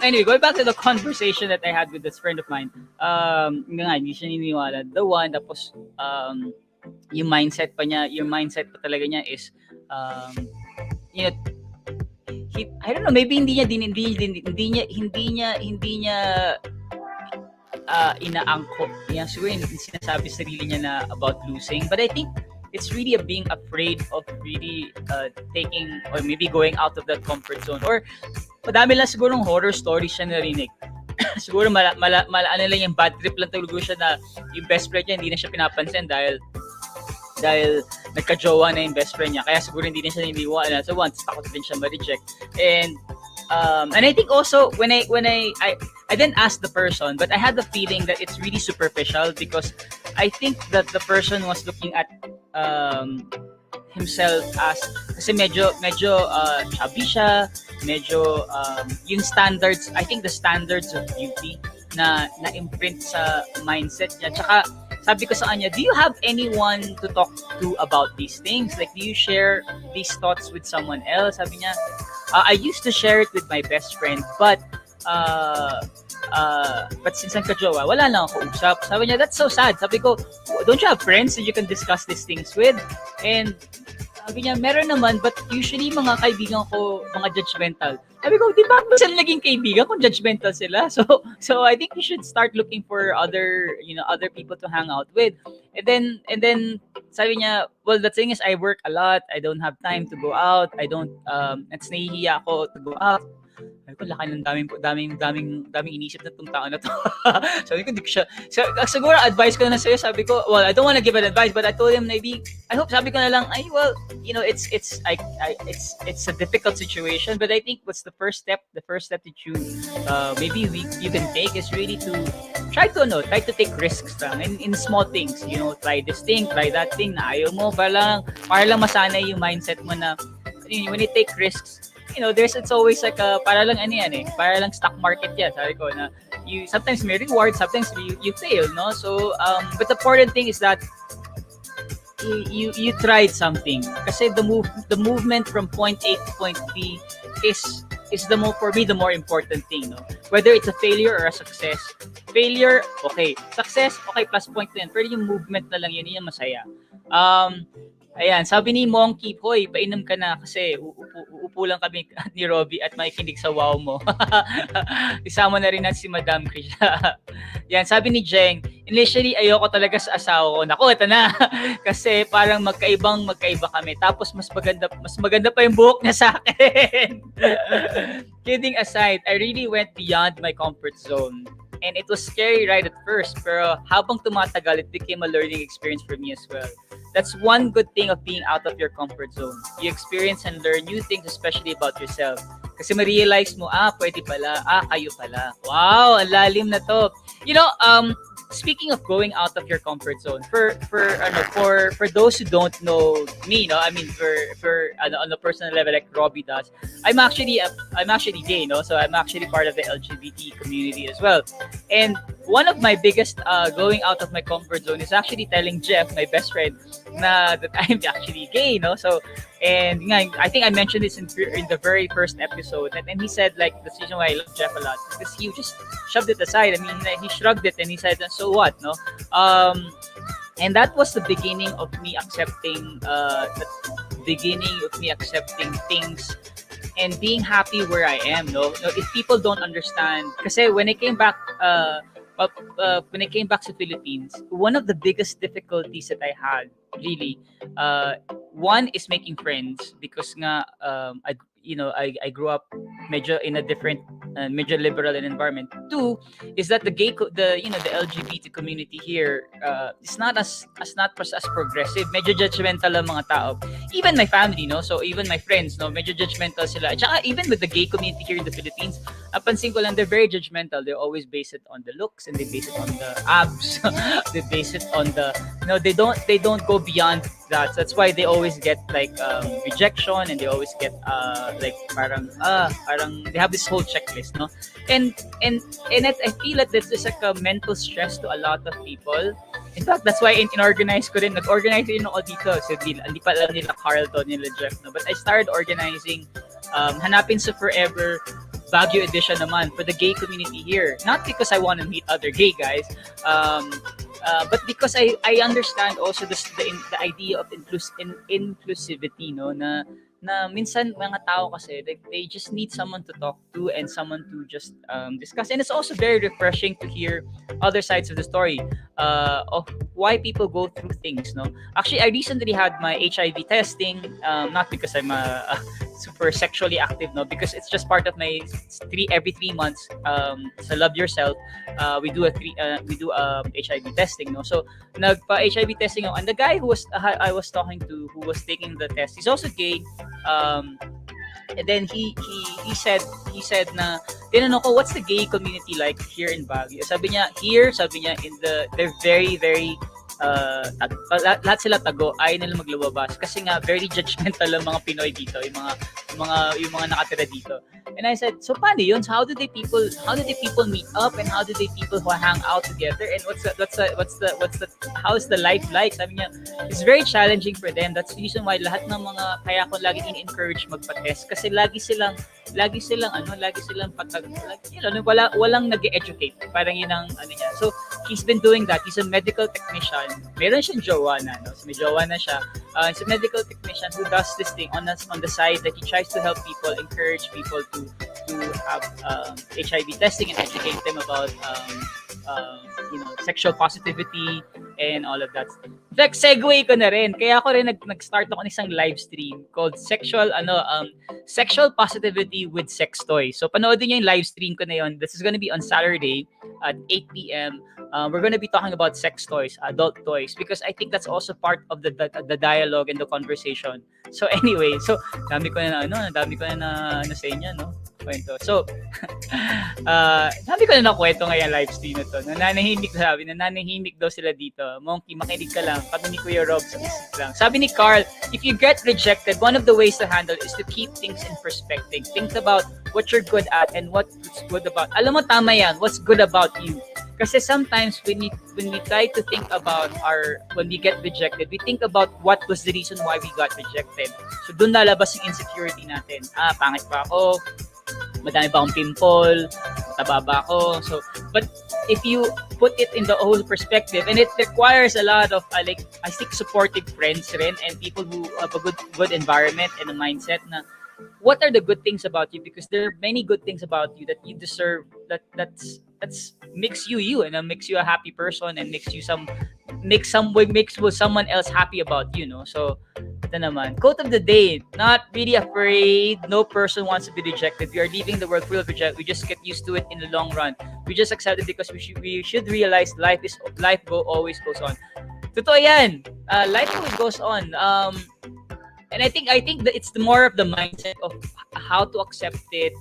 anyway, going back to the conversation that I had with this friend of mine, yun nga, hindi siya naniniwala. The one, tapos yung mindset pa talaga niya is you know, I don't know, maybe hindi niya inaangkop niya siguro yung sinasabi sa sarili niya na about losing, but I think it's really a being afraid of really taking or maybe going out of that comfort zone, or madami lang sigurong horror stories siya narinig. Siguro ano lang yung bad trip lang talaga siya na yung best friend niya hindi na siya pinapansin dahil nagka-jowa na yung best friend niya, kaya siguro hindi na siya niniwala. So once takot din siya ma-reject. And I think also when I didn't ask the person, but I had the feeling that it's really superficial because I think that the person was looking at himself as kasi medyo chubby siya, medyo yung standards, I think the standards of beauty na imprint sa mindset niya. Tsaka sabi ko sa kanya, do you have anyone to talk to about these things? Like, do you share these thoughts with someone else? Sabi niya, I used to share it with my best friend, but since ang kajowa, wala lang ako usap. Sabi niya, that's so sad. Sabi ko, don't you have friends that you can discuss these things with? And sabi niya, meron naman, but usually mga kaibigan ko, mga judgmental. Sabi ko, di ba sila naging kaibigan kung judgmental sila? So I think you should start looking for other people to hang out with. And then sabi niya, well, the thing is I work a lot. I don't have time to go out. It's nahihiya ako to go out. Sabi ko, laki ng daming inisip na itong tao na to. Sabi ko, hindi ko siya. Siguro, advice ko na sa'yo, sabi ko, well, I don't want to give an advice, but I told him maybe, sabi ko na lang, it's a difficult situation, but I think what's the first step that you maybe you can take is really to try to take risks lang in small things, try this thing, try that thing na ayaw mo, para lang masanay yung mindset mo na, when you take risks, it's always like para lang stock market yan. Sabi ko na you sometimes may reward, sometimes you fail, no? So but the important thing is that you tried something. Kasi the movement from point A to point B is the more important thing, no? Whether it's a failure or a success. Failure, okay. Success, okay, plus point na yan. Pero yung movement na lang yun yung masaya. Ayan, sabi ni Monkey, hoy, painom ka na kasi uupo lang kami ni Robby at makikinig sa wow mo. Isama na rin natin si Madam Krisha. Yan, sabi ni Jeng, initially ayoko talaga sa asawa ko. Naku, ito na. Kasi parang magkaiba kami. Tapos mas maganda pa yung buhok niya sa akin. Kidding aside, I really went beyond my comfort zone. And it was scary right at first, pero habang tumatagal, it became a learning experience for me as well. That's one good thing of being out of your comfort zone. You experience and learn new things, especially about yourself. Kasi ma-realize mo, pwede pala, kayo pala. Wow, ang lalim na to. Speaking of going out of your comfort zone, for those who don't know me, I mean for on a personal level like Robby does, I'm actually gay, so I'm actually part of the LGBT community as well. And one of my biggest going out of my comfort zone is actually telling Jeff, my best friend, that I'm actually gay, So and I think I mentioned this in the very first episode, and he said like the reason why I love Jeff a lot because he just shoved it aside. I mean, he shrugged it and he said, "So what?" No, and that was the beginning of me accepting things and being happy where I am. No, if people don't understand, kasi when I came back to Philippines, one of the biggest difficulties that I had really, one is making friends because I grew up medyo in a different medyo liberal environment. Two is that the LGBT community here is not as progressive. Medyo judgmental ang mga tao. Even my family, so even my friends, medyo judgmental sila. Tsaka even with the gay community here in the Philippines, napansin ko lang they're very judgmental. They always base it on the looks and they base it on the abs. They base it on the they don't go beyond that. So that's why they always get like rejection and they always get like parang they have this whole checklist, and I feel that this is like a mental stress to a lot of people. In fact, that's why in-organize ko rin. Nag-organize rin ako dito. So, hindi pa alam nila Carlton, nila Jeff. No? But I started organizing, hanapin sa Forever Baguio edition naman for the gay community here. Not because I want to meet other gay guys, but because I understand also the idea of inclusivity, no, na minsan mga tao kasi they just need someone to talk to and someone to just discuss, and it's also very refreshing to hear other sides of the story of why people go through things, no. Actually, I recently had my HIV testing, not because I'm a super sexually active, no, because it's just part of my every 3 months sa Love Yourself, we do HIV testing, no. So nagpa HIV testing ako, and the guy who I was talking to, who was taking the test, he's also gay. And then he said na tinanong ko, what's the gay community like here in Baguio? Sabi niya they're very lahat sila tago, ayaw nila maglabas kasi nga very judgmental ang mga Pinoy dito, yung mga nakatira dito. And I said, so paano yun? So how do they people meet up, and how do they people who hang out together, and how's the life like? Sabi niya, it's very challenging for them. That's the reason why lahat ng mga, kaya ako lagi in-encourage magpa-test, kasi lagi silang patag, walang nag-educate. Parang yun ang ano niya. So he's been doing that. He's a medical technician. Meron siyang jowa na, no? So may jowa na siya. He's a medical technician who does this thing on the side, that he tries to help people, encourage people to have HIV testing and educate them about sexual positivity and all of that. In fact, segue ko na rin. Kaya ako rin nag-start ako ng isang live stream called Sexual Positivity with Sex Toys. So panoodin niyo yung live stream ko na yun. This is gonna be on Saturday at 8 p.m. We're gonna be talking about sex toys, adult toys, because I think that's also part of the dialogue and the conversation. So anyway, dami ko na sa inyo, no? Kwento. So, dami ko na nakwento ngayon live stream na to. Nananahimik daw sila dito. Monkey, makinig ka lang. Kami ni Kuya Rob, isip lang. Sabi ni Carl, if you get rejected, one of the ways to handle is to keep things in perspective. Think about what you're good at and what's good about. Alam mo, tama yan. What's good about you? Kasi sometimes when we try to think about when we get rejected, we think about what was the reason why we got rejected. So doon lalabas yung insecurity natin. Pangit ba ako? Madami ba akong pimple? Mataba ba ako? So, but if you put it in the whole perspective, and it requires a lot of I think supportive friends rin, and people who have a good environment and a mindset na what are the good things about you, because there are many good things about you that you deserve, that's makes you and makes you a happy person, and makes someone else happy about you, no? So ito naman, quote of the day: not really afraid, no person wants to be rejected. We are leaving the world full of rejection. We just get used to it in the long run. We just accept it because we should realize life always goes on. Totoo yan. Life always goes on. And I think that it's more of the mindset of how to accept it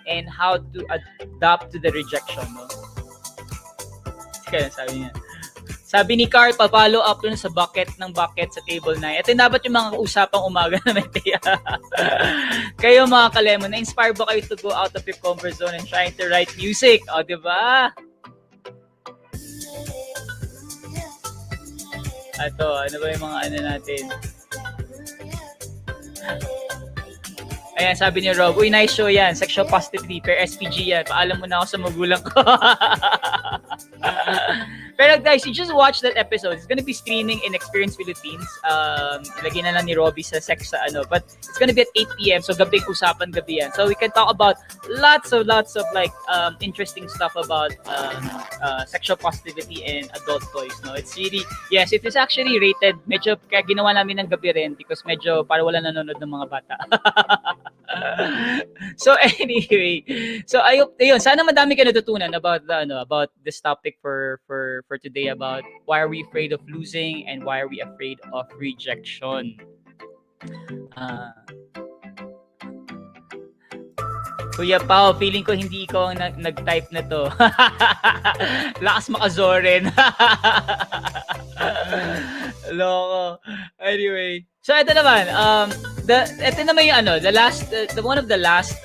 and how to adapt to the rejection, no? Kaya sabi niya. Sabi ni Carl, pa-follow up yun sa bucket sa table 9. Ito dapat yung mga usapang umaga na may tiya. Kayo mga kalemon, na-inspire ba kayo to go out of your comfort zone and trying to write music? O, diba? Ito, ano ba yung mga ano natin? Ayan, sabi ni Rob, uy, nice show yan. Sexual positivity, per SPG yan. Paalam mo na ako sa magulang ko. Pero guys, you just watch that episode. It's gonna be streaming in Experience Philippines. Ilagay na lang ni Robbie sa sex sa ano. But it's gonna be at 8 p.m. So gabi, usapan gabi yan. So we can talk about lots of like interesting stuff about sexual positivity and adult toys. No, it's really, yes, it is actually rated. Medyo kaya ginawa namin ng gabi rin because medyo para wala nanonood ng mga bata. So anyway, so ayun, sana madami ka natutunan about this topic for today, about why are we afraid of losing and why are we afraid of rejection. Kuya Pao, feeling ko hindi ko nag-type na to. Lakas makazorin. Loko. Anyway, so ito naman, ito naman yung one of the last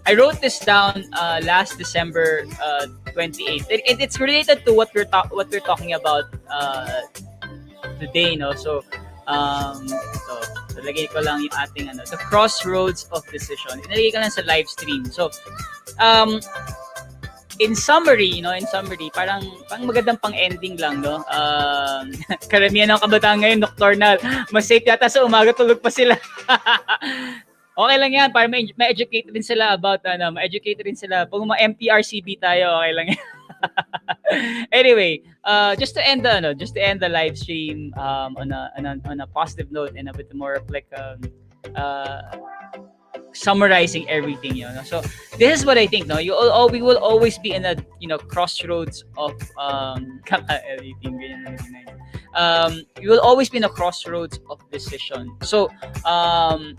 I wrote this down last December 28. It's related to what we're talking about today, no? So, ito. So, lagay ko lang yung ating, the crossroads of decision. Inalagay ko lang sa live stream. So, in summary, parang magandang pang-ending lang, no? Karamihan ng kabataan ngayon, nocturnal. Mas safe yata sa umaga, tulog pa sila. Okay lang yan, para ma-educate rin sila about, ma-educate rin sila. Kung ma-MTRCB tayo, okay lang yan. Anyway, just to end the live stream on a positive note and a bit more like summarizing everything, so this is what I think, no, we will always be in a crossroads of everything, you will always be in a crossroads of decision. So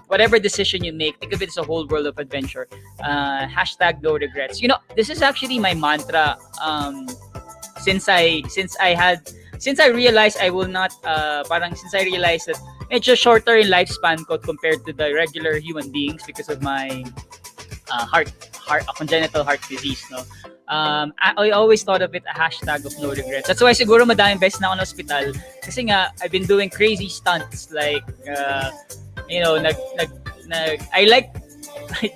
whatever decision you make, think of it as a whole world of adventure. Hashtag no regrets. This is actually my mantra since I realized I will not since I realized that medyo shorter in lifespan ko compared to the regular human beings because of my congenital heart disease, no. I always thought of it a hashtag of no regrets. That's why siguro madaming beses na ako na hospital kasi nga I've been doing crazy stunts like I like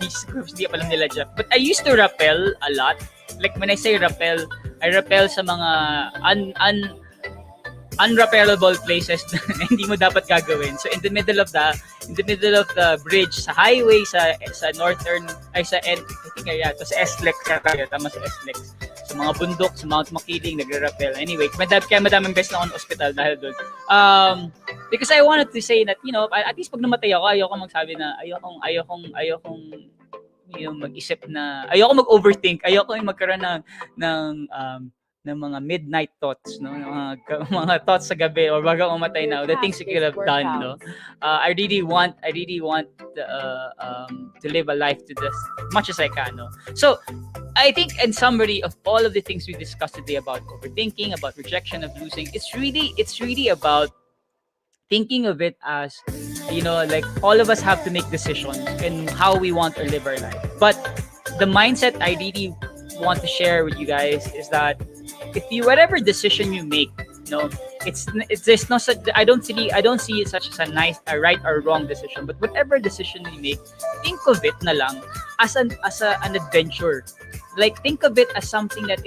these groups, di pa alam nila, Jeff, but I used to rappel a lot. Like when I say rappel, I rappel sa mga unrappellable places na hindi mo dapat gagawin. So in the middle of the bridge sa highway sa northern I think to sa SLEX tama sa SLEX. Sa mga bundok, sa Mount Makiling, nagre-rappel. Anyway, kaya madaming beses na ako sa ospital dahil doon. Because I wanted to say that, at least pag namatay ako, ayoko magsabi na ayokong mag-isip na ayoko mag-overthink, ayoko magkaroon ng mga midnight thoughts, no, mga thoughts sa gabi or bago umatay na, the things you could have done, no. I really want to live a life to this much as I can, no. So I think in summary of all of the things we discussed today about overthinking, about rejection, of losing, it's really about thinking of it as, like all of us have to make decisions in how we want to live our life. But the mindset I really want to share with you guys is that whatever decision you make, it's not such, I don't see it such as a right or wrong decision, but whatever decision you make, think of it na lang as an adventure. Like think of it as something that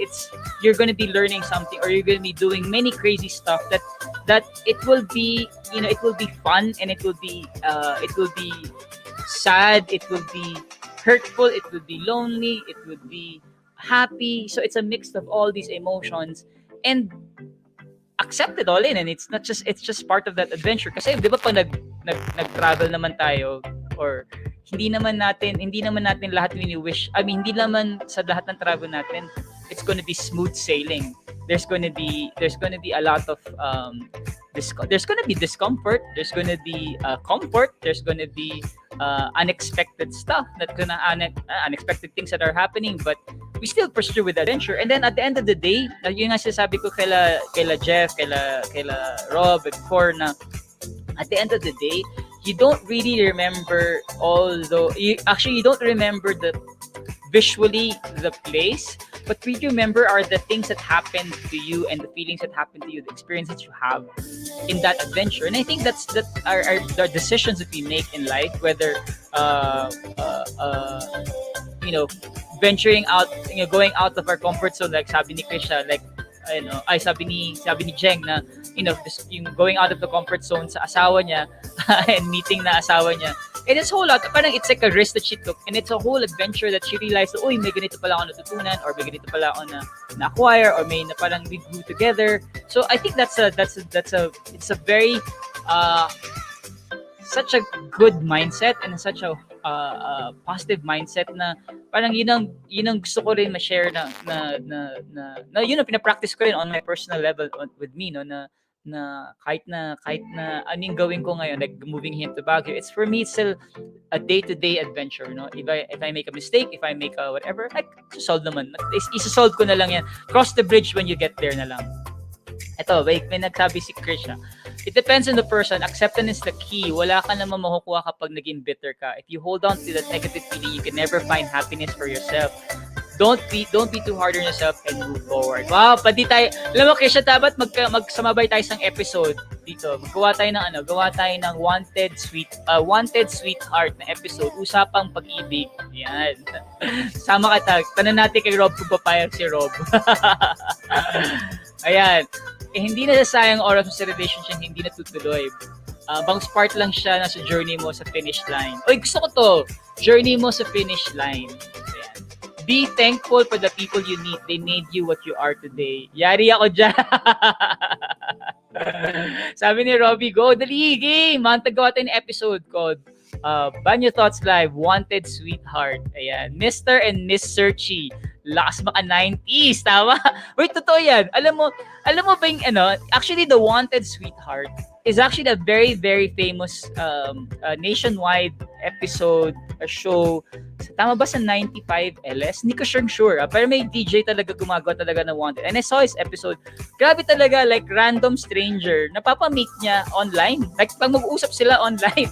you're going to be learning something, or you're going to be doing many crazy stuff that it will be fun, and it will be sad, it will be hurtful, it will be lonely, it will be happy. So it's a mix of all these emotions, and accept it all in, and it's just part of that adventure. Kasi di ba pag nag-travel naman tayo, or hindi naman natin lahat wini-wish. I mean, hindi naman sa lahat ng travel natin it's going to be smooth sailing. There's going to be a lot of there's going to be discomfort, there's going to be comfort, there's going to be unexpected stuff, unexpected things that are happening, but we still pursue with adventure. And then at the end of the day, yung nga sinasabi ko kaila Jeff, kaila Rob before, na at the end of the day, you don't really remember you don't remember visually the place, but what you remember are the things that happened to you, and the feelings that happened to you, the experience that you have in that adventure. And I think that are the decisions that we make in life, whether venturing out, going out of our comfort zone, like sabi ni Krisha, like sabi ni Jeng na yung going out of the comfort zone sa asawa niya and meeting na asawa niya. And it's a whole lot, parang it's like a risk that she took, and it's a whole adventure that she realized, may ganito pala ako natutunan, or may ganito pala ako na-acquire, or may na parang we grew together. So I think it's a very such a good mindset, and such a positive mindset, na parang yun ang gusto ko rin ma-share na yun ang pinapractice ko rin on my personal level with me, no, na kahit na anong gawin ko ngayon, like moving here to Baguio, it's for me, it's still a day-to-day adventure, no. If I make a mistake, if I make a whatever, like solve naman, isa-solve ko na lang yan, cross the bridge when you get there na lang. Ito, may nagsabi si Krisha, it depends on the person. Acceptance is the key. Wala ka naman makukuha kapag naging bitter ka. If you hold on to that negative feeling, you can never find happiness for yourself. don't be too hard on yourself and move forward. Wow, pati tayo. Alam mo, Krisha, dapat magsamabay tayo sa episode dito. Gawa tayo ng wanted sweetheart na episode, usapang pag-ibig. Yan. Sama ka, tanong natin kay Rob kung papayag si Rob. Ayan. Hindi na sayang oras mo sa relationship, hindi na tutuloy. Bang part lang siya na sa journey mo sa finish line. Oy, gusto ko to. Journey mo sa finish line. Ayan. Be thankful for the people you meet. They made you what you are today. Yari ako dyan. Sabi ni Robbie, go, dali, game. Mantagawa tayo ng episode called BanyoThoughts Live, Wanted Sweetheart. Ayan. Mr. and Miss Searchy. Lakas maka 90s, tama? Wait, totoo yan. Alam mo ba yung actually the Wanted Sweetheart is actually a very, very famous nationwide episode, a show. Tama ba sa 95 LS? Hindi ko sure. Pero may DJ talaga gumagawa talaga ng Wanted. And I saw his episode. Grabe talaga, like random stranger. Napapamake niya online. Like pag mag-uusap sila online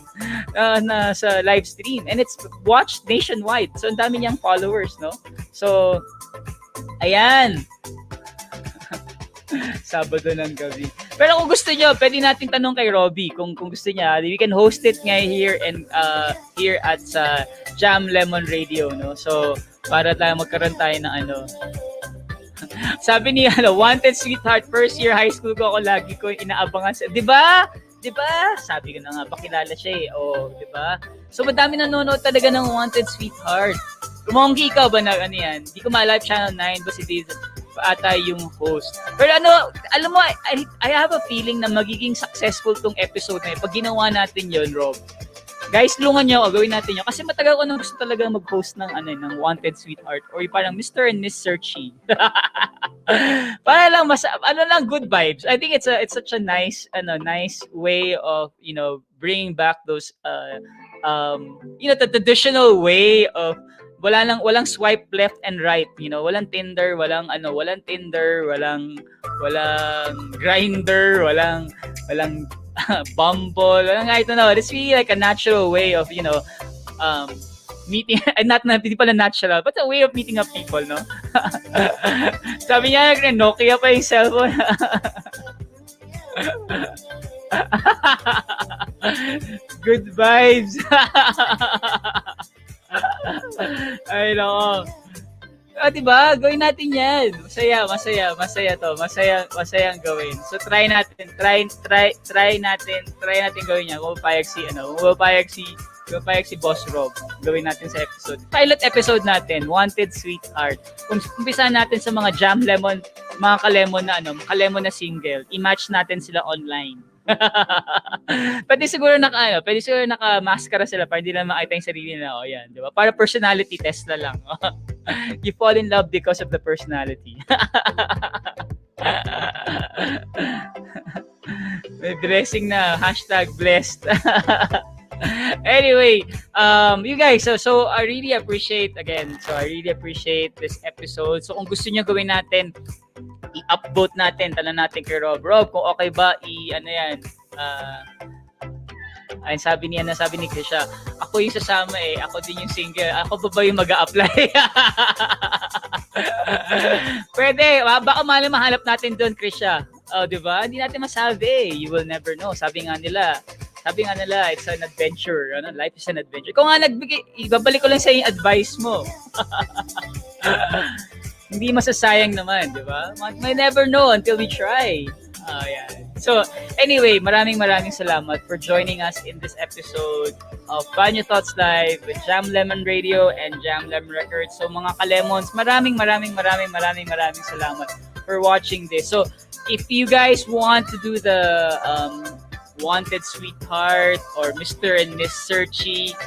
na sa live stream. And it's watched nationwide. So ang dami niyang followers, no? So, ayan. Sabado ng gabi. Pero kung gusto nyo, pwede natin tanong kay Robbie kung gusto niya. We can host it ngayon here at sa Jam Lemon Radio, no? So, para magkaroon tayo ng Sabi ni Wanted Sweetheart, first year high school ko ako lagi ko inaabangan sa, 'di ba? 'Di ba? Sabi ko na nga, pakilala siya eh. Oh, 'di ba? So, madami nanonood talaga ng Wanted Sweetheart. Kumongki ka ba na yan? Hindi ko maalala, Channel 9 ba si David ata yung host. Pero alam mo, I have a feeling na magiging successful tong episode na yun. Pag ginawa natin yun, Rob. Guys, tulungan nyo ako, gawin natin yun. Kasi matagal ko nang gusto talaga mag-host ng Wanted Sweetheart or yung parang Mr. and Miss Searchy. Para lang good vibes. I think it's such a nice way of, bringing back those the traditional way of walang swipe left and right, walang Tinder, walang Grindr, walang Bumble, I don't know. It's really like a natural way of, meeting, hindi pala natural, but a way of meeting up people, no? Sabi niya, Nokia pa yung cellphone. Good vibes. Ay, nako. Diba? Gawin natin yan. Masaya to. Masayang gawin. So, try natin gawin yan. Kung papayag si Boss Rob. Gawin natin sa episode. Pilot episode natin, Wanted Sweetheart. Kung umpisa natin sa mga Jam Lemon, mga kalemon na single, i-match natin sila online. Pwede siguro naka-maskara sila para hindi na makita yung sarili na, yan, di ba? Para personality test na lang. You fall in love because of the personality. May blessing na, #blessed. Anyway, you guys, so I really appreciate this episode. So kung gusto niyo gawin natin, i-upvote natin, tanong natin kay Rob, kung okay ba ay sabi ni Krisha, ako yung sasama ako din yung single, ako ba yung mag-a-apply? Pwede, baka mahanap natin doon, Krisha. Di ba? Hindi natin masabi, you will never know. Sabi nga nila, it's an adventure. Life is an adventure. Kung nga ibabalik ko lang sa yung advice mo. Hindi masasayang naman, di ba? Might never know until we try. Yeah. So, anyway, maraming salamat for joining us in this episode of BanyoThoughts Live with Jam Lemon Radio and Jam Lemon Records. So, mga kalemons, maraming salamat for watching this. So, if you guys want to do the Wanted Sweetheart or Mr. and Miss Searchy,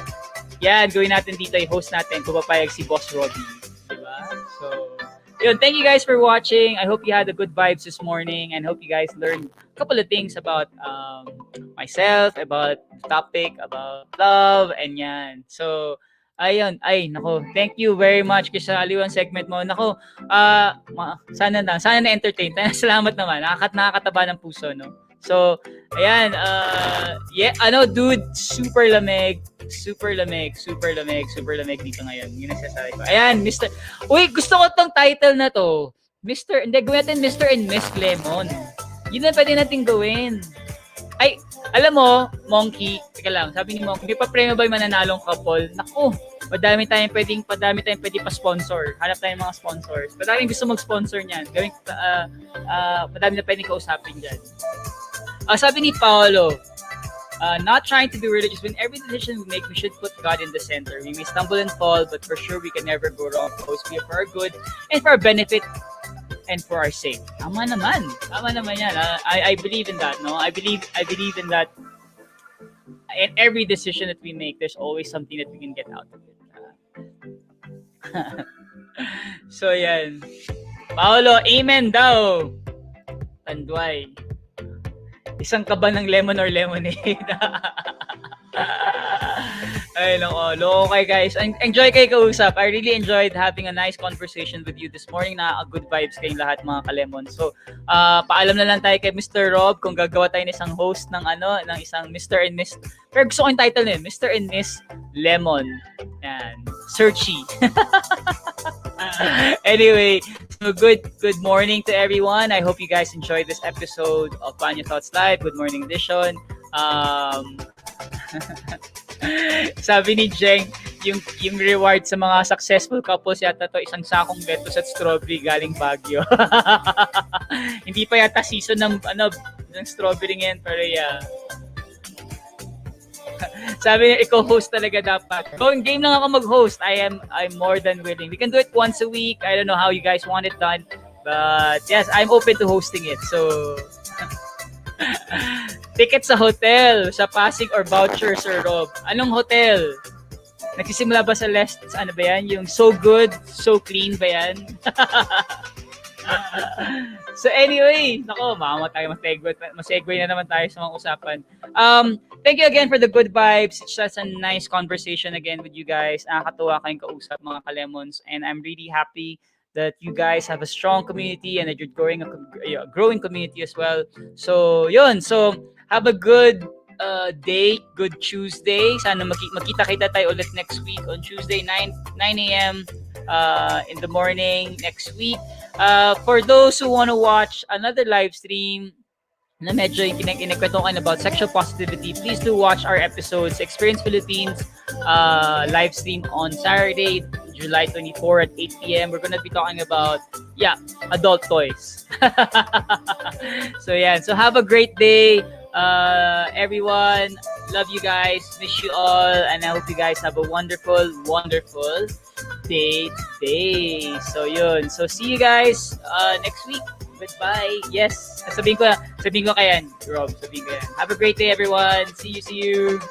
yan, gawin natin dito, i-host natin kung papayag si Boss Robbie. Diba? So, thank you guys for watching. I hope you had the good vibes this morning and hope you guys learned a couple of things about myself, about the topic, about love, and yan. So, ayun, nako, thank you very much kasi sa aliwan segment mo. Nako, sana na-entertain. Salamat naman. Nakakataba ng puso, no? So, ayan, yeah, dude, super lamig dito ngayon. Yun ang sasabi ko. Ayan, Mr. Uy, gusto ko tong title na to. Hindi, gawin natin Mr. and Miss Lemon. Yun na pwede natin gawin. Ay, alam mo, Monkey, teka lang, sabi ni Monkey, may pa-premyo ba yung mananalong couple? Naku, padami tayong pwedeng pa-sponsor. Hanap tayong mga sponsors. Padaming gusto mag-sponsor niyan. Gawin, padami na pwedeng kausapin dyan. Sabi ni Paolo, not trying to be religious. When every decision we make, we should put God in the center. We may stumble and fall, but for sure we can never go wrong. Always be for our good and for our benefit and for our sake. Tama naman yan. I believe in that, no? I believe in that. In every decision that we make, there's always something that we can get out of it. So yan. Paolo, amen daw. Tanduay. Isang kaba ng lemon or lemonade. Ay, loko kayo guys. Enjoy kayo kausap. I really enjoyed having a nice conversation with you this morning. Good vibes kayong lahat mga kalemon. So, paalam na lang tayo kay Mr. Rob kung gagawa tayo ng isang host ng isang Mr. and Miss. Pero gusto ko yung title niya, Mr. and Miss Lemon. Yan. Searchy. Anyway, so good morning to everyone. I hope you guys enjoyed this episode of BanyoThoughts Live. Good morning edition. Sabi ni Jeng, yung reward sa mga successful couples yata to isang sakong lettuce at strawberry galing Baguio. Hindi pa yata season ng strawberry ngayon, pero yeah. Sabi niya, i-co-host talaga dapat. Going game lang ako mag-host. I'm more than willing. We can do it once a week. I don't know how you guys want it done. But yes, I'm open to hosting it. So, ticket sa hotel, sa Pasig or voucher, Sir Rob. Anong hotel? Nagsisimula ba sa ano ba yan? Yung so good, so clean ba yan? So anyway, masegue na naman tayo sa mga usapan. Thank you again for the good vibes. It's just a nice conversation again with you guys. Nakakatuwa kayong kausap mga kalemons, and I'm really happy that you guys have a strong community and that you're growing a growing community as well. So yun, so have a good day, good Tuesday. Sana makita-kita tayo ulit next week on Tuesday 9 a.m. In the morning next week. For those who want to watch another live stream na medyo yung kinakwentuhan about sexual positivity, please do watch our episodes Experience Philippines live stream on Saturday, July 24 at 8 p.m. We're gonna be talking about adult toys. So have a great day, everyone. Love you guys, miss you all, and I hope you guys have a wonderful day today. So see you guys next week. Goodbye. Yes, sabihin ko kayan, Rob. Have a great day, everyone. See you.